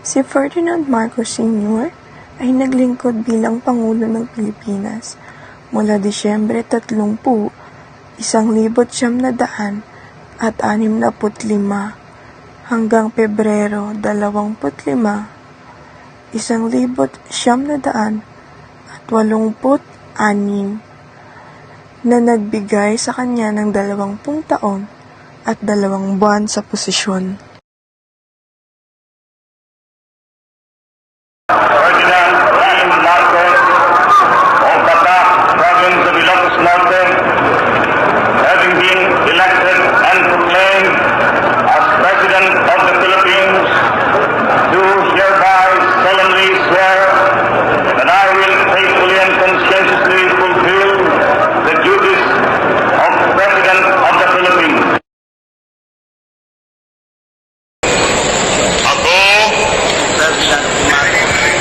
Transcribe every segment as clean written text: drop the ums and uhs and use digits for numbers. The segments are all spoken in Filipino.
Si Ferdinand Marcos Sr. ay naglingkod bilang Pangulo ng Pilipinas mula Disyembre 30, 1965 hanggang Pebrero 25, 1986 na nagbigay sa kanya ng 20 taon at 2 buwan sa posisyon. Ferdinand E. Marcos of Batak, province of Ilocos Norte, having been elected and proclaimed as President of the Philippines, do hereby solemnly swear that I will faithfully and conscientiously fulfill the duties of President of the Philippines. Ako,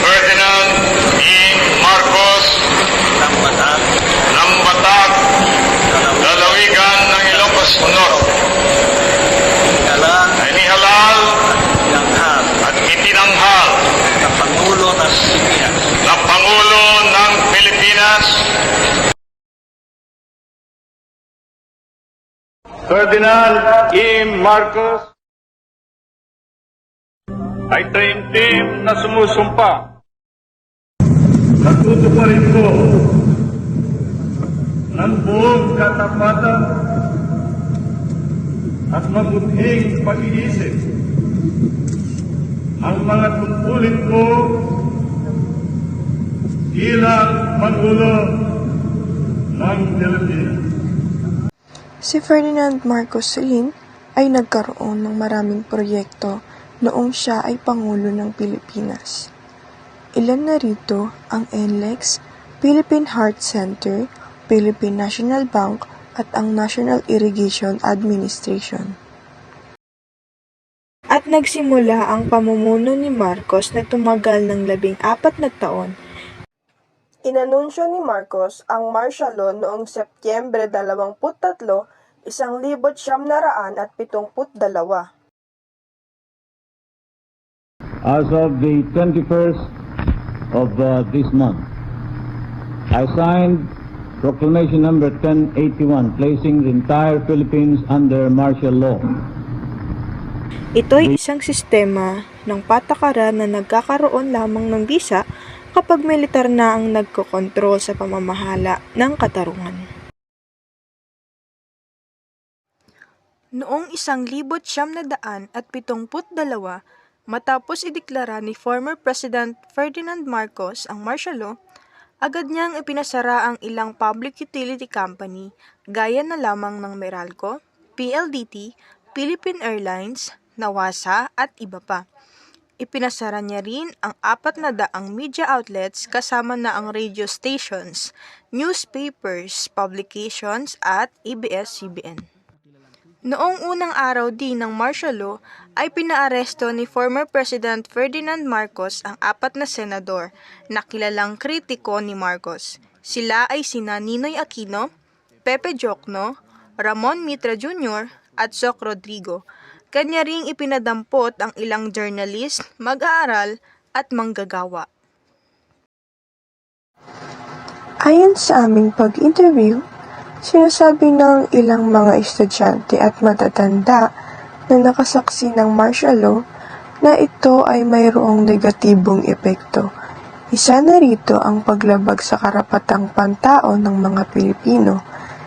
Ferdinand E. Marcos ng Batak, lalawigan ng Ilocos Norte, ay nihalal at itinanghal na Pangulo ng Pilipinas. Ferdinand E. Marcos ay taimtim na sumusumpa na tutuparin ko ng buong katapatan at mabuting pag-iisip ang mga tungkulin ko bilang Pangulo ng Pilipinas. Si Ferdinand Marcos rin ay nagkaroon ng maraming proyekto noong siya ay Pangulo ng Pilipinas. Ilan na rito ang NLEX, Philippine Heart Center, Philippine National Bank at ang National Irrigation Administration. At nagsimula ang pamumuno ni Marcos na tumagal ng 14 na taon. Inanunsyo ni Marcos ang martial law noong Setyembre 23, 1972. As of the 21st of this month, I signed Proclamation number 1081, placing the entire Philippines under martial law. Ito ay isang sistema ng patakaran na nagkakaroon lamang ng bisa kapag militar na ang nagkokontrol sa pamamahala ng katarungan. Noong 1972, matapos ideklara ni former President Ferdinand Marcos ang martial law, agad niyang ipinasara ang ilang public utility company gaya na lamang ng Meralco, PLDT, Philippine Airlines, Nawasa at iba pa. Ipinasara niya rin ang 400 media outlets kasama na ang radio stations, newspapers, publications at ABS-CBN. Noong unang araw din ng martial law ay pinaaresto ni former President Ferdinand Marcos ang 4 na senador na kilalang kritiko ni Marcos. Sila ay sina Ninoy Aquino, Pepe Jocno, Ramon Mitra Jr. at Soc Rodrigo. Kanya ring ipinadampot ang ilang journalist, mag-aaral at manggagawa. Ayon sa aming pag-interview, sinasabi ng ilang mga estudyante at matatanda na nakasaksi ng martial law na ito ay mayroong negatibong epekto. Isa na rito ang paglabag sa karapatang pantao ng mga Pilipino.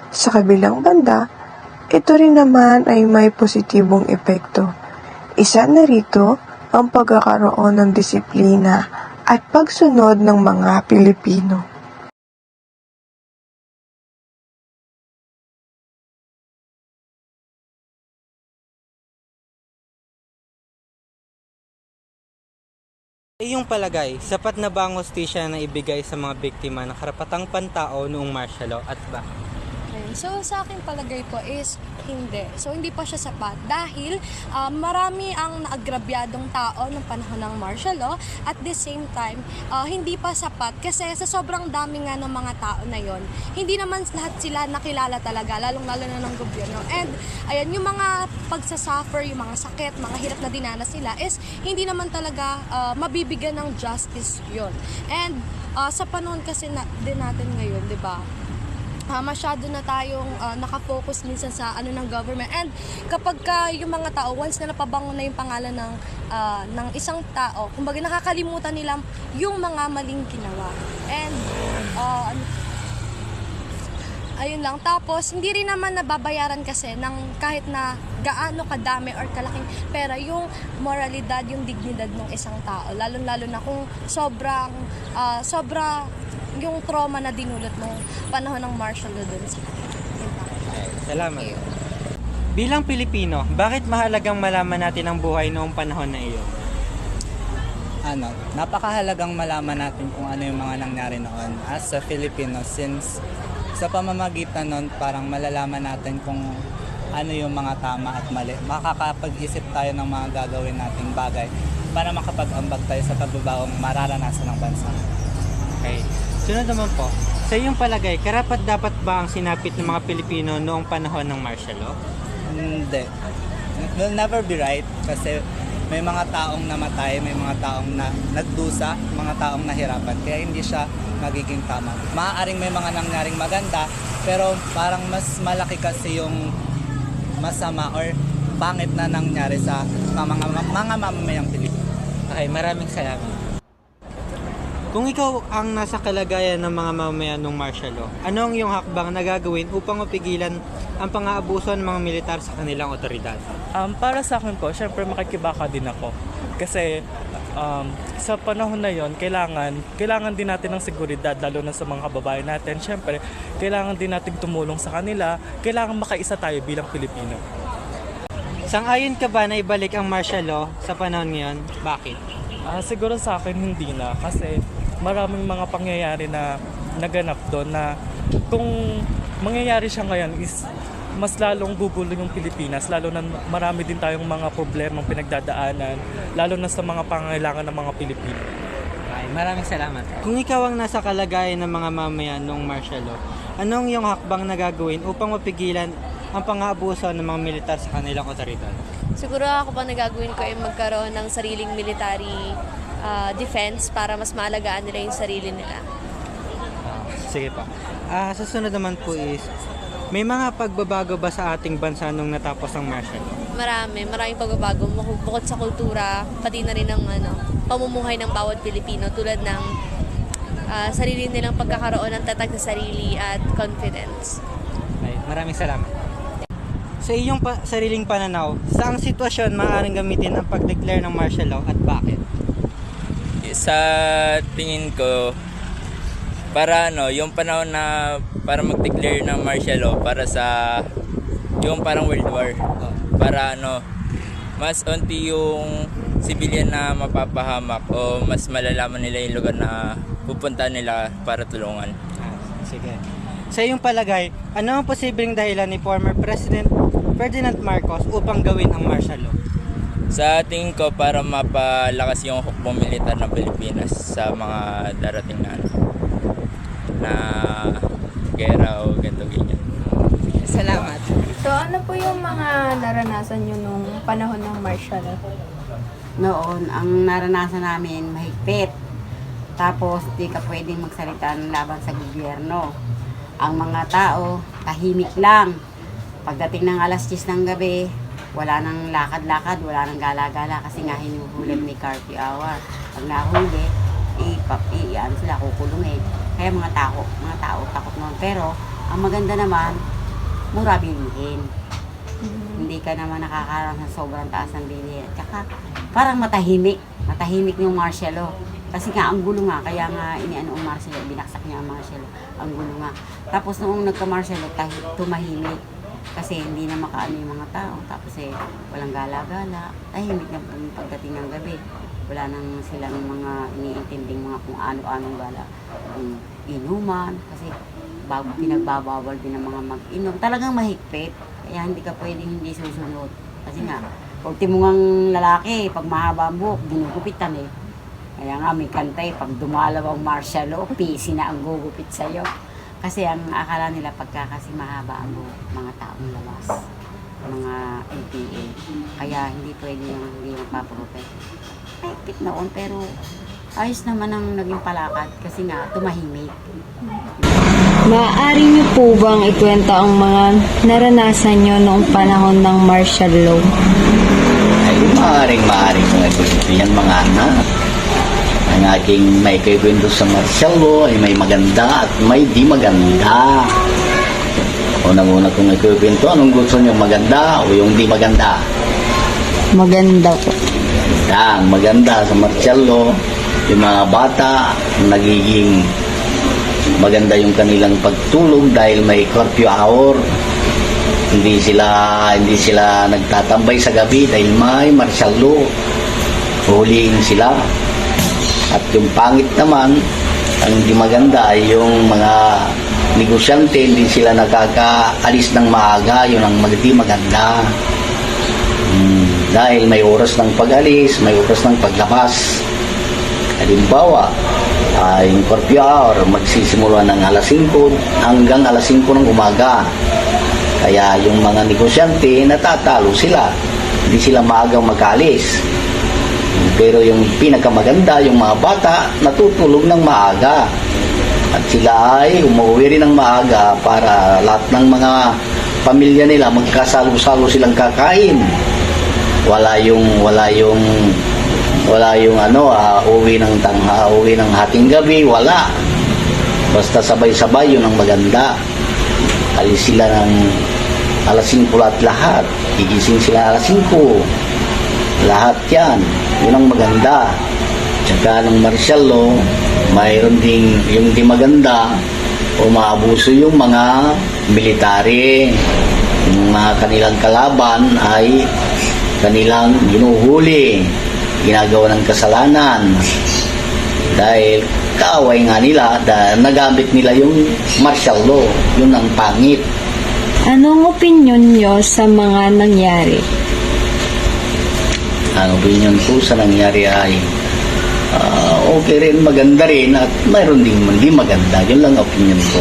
Sa kabilang banda, ito rin naman ay may positibong epekto. Isa na rito ang pagkakaroon ng disiplina at pagsunod ng mga Pilipino. Sa iyong palagay, sapat na ba ang hustisya na ibigay sa mga biktima ng karapatang pantao noong martial law at ba? So, sa aking palagay po is hindi. So, hindi pa siya sapat dahil marami ang naagrabyadong tao ng panahon ng martial law. At the same time, hindi pa sapat kasi sa sobrang dami nga ng mga tao na yon, hindi naman lahat sila nakilala talaga, lalong-lalo na ng gobyerno. And, ayan, yung mga pagsasuffer, yung mga sakit, mga hirap na dinanas nila is hindi naman talaga mabibigyan ng justice yon. And, sa panahon kasi din natin ngayon, di ba? Masyado na tayong nakafocus minsan sa ng government, and kapag yung mga tao once na napabango na yung pangalan ng isang tao, kumbaga nakakalimutan nila yung mga maling ginawa. And ayun lang. Tapos hindi rin naman nababayaran kasi ng kahit na gaano kadami or kalaking pera yung moralidad, yung dignidad ng isang tao, lalo na kung sobra yung trauma na dinulot nung panahon ng martial law dun sa kanila. Salamat. Bilang Pilipino, bakit mahalagang malaman natin ang buhay noong panahon na iyon? Napakahalagang malaman natin kung ano yung mga nangyari noon as a Filipino, since sa pamamagitan noon parang malalaman natin kung ano yung mga tama at mali. Makakapag-isip tayo ng mga gagawin nating bagay para makapag-ambag tayo sa pagbabagong mararanasan ng bansa. Okay. Sunod naman po, sa iyong palagay, karapat-dapat ba ang sinapit ng mga Pilipino noong panahon ng martial law? Hindi. It will never be right kasi may mga taong namatay, may mga taong nagdusa, mga taong nahirapan. Kaya hindi siya magiging tama. Maaaring may mga nangyaring maganda, pero parang mas malaki kasi yung masama or pangit na nangyari sa mga mamamayang Pilipino. Okay, maraming salamat. Kung ikaw ang nasa kalagayan ng mga mamamayan ng martial law, ano ang iyong hakbang na gagawin upang mapigilan ang pang-aabuso ng mga militar sa kanilang otoridad? Para sa akin po, syempre makikibaka din ako. Kasi sa panahon na yon, kailangan din natin ng seguridad, lalo na sa mga kababayan natin. Syempre, kailangan din natin tumulong sa kanila. Kailangan makaisa tayo bilang Pilipino. Sang-ayon ka ba na ibalik ang martial law sa panahon ngayon? Bakit? Siguro sa akin hindi na, kasi maraming mga pangyayari na naganap doon na kung mangyayari siya ngayon is mas lalong gugulo yung Pilipinas, lalo na marami din tayong mga problemang pinagdadaanan, lalo na sa mga pangangailangan ng mga Pilipino. Okay, maraming salamat. Kung ikaw ang nasa kalagayan ng mga mamamayan ng martial law, anong iyong hakbang na gagawin upang mapigilan ang pang-aabuso ng mga militar sa kanilang otoridad? Siguro ako pa nagagawin ko ay magkaroon ng sariling military defense para mas maalagaan nila yung sarili nila. Sige pa. Susunod naman po is, may mga pagbabago ba sa ating bansa nung natapos ang martial law? Maraming pagbabago bukod sa kultura, pati na rin ng pamumuhay ng bawat Pilipino, tulad ng sarili nilang pagkakaroon ng tatag na sarili at confidence. Okay, maraming salamat. Sa iyong sariling pananaw, saang sitwasyon maaaring gamitin ang pag-declare ng martial law at bakit? Sa tingin ko, para yung panahon na para mag-declare ng martial law para sa yung parang World War, para mas onti yung civilian na mapapahamak o mas malalaman nila yung lugar na pupunta nila para tulungan. Sige. Sa iyong palagay, ano ang posibleng dahilan ni former President Ferdinand Marcos upang gawin ang martial law? Sa tingin ko, para mapalakas yung hukbong militar ng Pilipinas sa mga darating na gera o ganito-ganyan. Salamat. So, ano po yung mga naranasan nyo nung panahon ng martial law? Noon, ang naranasan namin mahigpit. Tapos, di ka pwedeng magsalita ng laban sa gobyerno. Ang mga tao, tahimik lang. Pagdating ng alas 10 ng gabi, wala nang lakad-lakad, wala nang gala-gala kasi nga hinuhuli may curfew hour. Pag nahuli, sila kukulungin. Kaya mga tao takot noon. Pero, ang maganda naman, mura bilihin. Hindi ka naman nakakaroon sa sobrang taas ng bilihin. Tsaka, parang matahimik yung martial law. Kasi nga, ang gulo nga, kaya nga iniano ang martial law, binaksak niya ang martial law. Ang gulo nga. Tapos noong nagka-martial law, tumahimik. Kasi hindi na makaano yung mga tao. Tapos walang gala-gala. Tahimik na pagdating ng gabi. Wala nang silang mga iniintinding mga kung ano-anong gala. Inuman. Kasi pinagbabawal din ng mga mag-inom. Talagang mahigpit. Kaya hindi ka pwedeng hindi susunod. Kasi nga, ultimo ngang lalaki, pag mahaba ang buhok, ginugupitan eh. Kaya nga may kanta eh, pag dumalaw ang martial law, PC na ang gugupit sa'yo. Kasi ang akala nila pagka kasi mahaba ang buhok, mga taong labas, mga NPA. Kaya hindi pwede yung hindi magpaprotect. Mahigpit noon, pero ayos naman ang naging palakad kasi nga tumahimik. Maaari niyo po bang ikwento ang mga naranasan niyo noong panahon ng martial law? Ay, maaring kung ito yan mga anak. Ang aking may kikwento sa martial law ay may maganda at may di maganda. Unang-una kung ikwento, anong gusto niyo, maganda o yung di maganda? Maganda po. Ang maganda sa martial law, yung mga bata nagiging maganda yung kanilang pagtulog dahil may curfew hour. Hindi sila nagtatambay sa gabi dahil may martial law. Huliin sila. At yung pangit naman, ang hindi maganda ay yung mga negosyante, hindi sila nakakaalis ng maaga, yun ang di maganda. Dahil may oras ng pag-alis, may oras ng paglabas. Halimbawa, yung curfew hour magsisimula ng alas 5 hanggang alas 5 ng umaga. Kaya yung mga negosyante natatalo sila. Hindi sila maagang makalis. Pero yung pinakamaganda, yung mga bata natutulog ng maaga. At sila ay umuwi rin ng maaga para lahat ng mga pamilya nila magkasalo-salo silang kakain. Wala yung uwi ng hating gabi, wala. Basta sabay-sabay, yun ang maganda. Alis sila ng alas 5 lahat. Gigising sila alas 5. Lahat yan. Yun ang maganda. Tsaka ng martial law, mayroon ding yung di maganda o maabuso yung mga military. Yung mga kanilang kalaban ay kanilang ginuhuli, ginagawa ng kasalanan dahil kaaway nga nila, nagamit nila yung martial law. Yun ang pangit. Anong opinion niyo sa mga nangyari? Ang opinion ko sa nangyari ay okay rin, maganda rin, at mayroon ding hindi maganda. Yun lang opinion ko.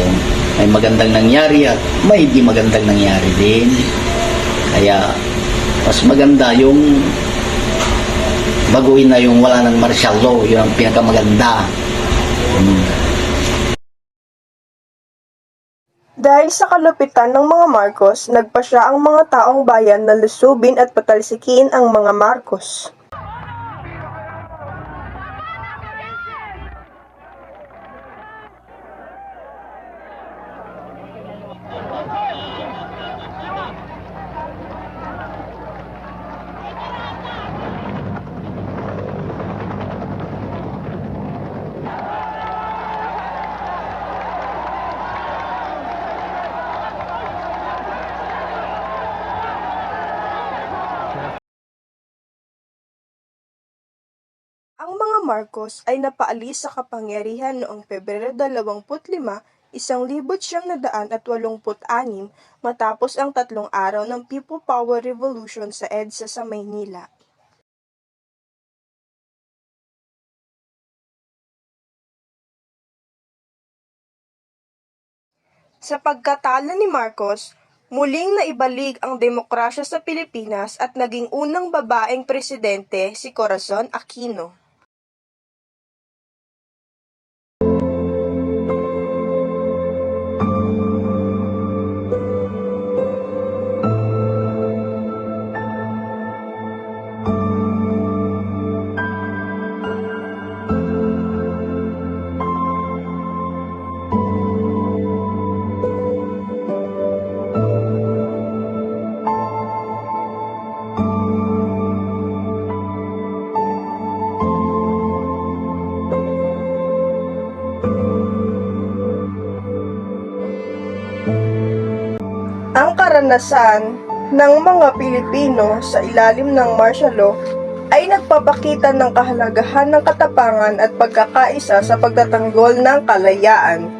May magandang nangyari at may di magandang nangyari din. Kaya mas maganda yung baguhin na yung wala ng martial law. Yun ang pinakamaganda. Dahil sa kalupitan ng mga Marcos, nagpasya ang mga taong bayan na lusubin at patalsikin ang mga Marcos. Ang mga Marcos ay napaalis sa kapangyarihan noong Pebrero 25, 1986 matapos ang 3 araw ng People Power Revolution sa EDSA sa Maynila. Sa pagkatalo ni Marcos, muling naibalik ang demokrasya sa Pilipinas at naging unang babaeng presidente si Corazon Aquino. Ang karanasan ng mga Pilipino sa ilalim ng martial law ay nagpapakita ng kahalagahan ng katapangan at pagkakaisa sa pagtatanggol ng kalayaan.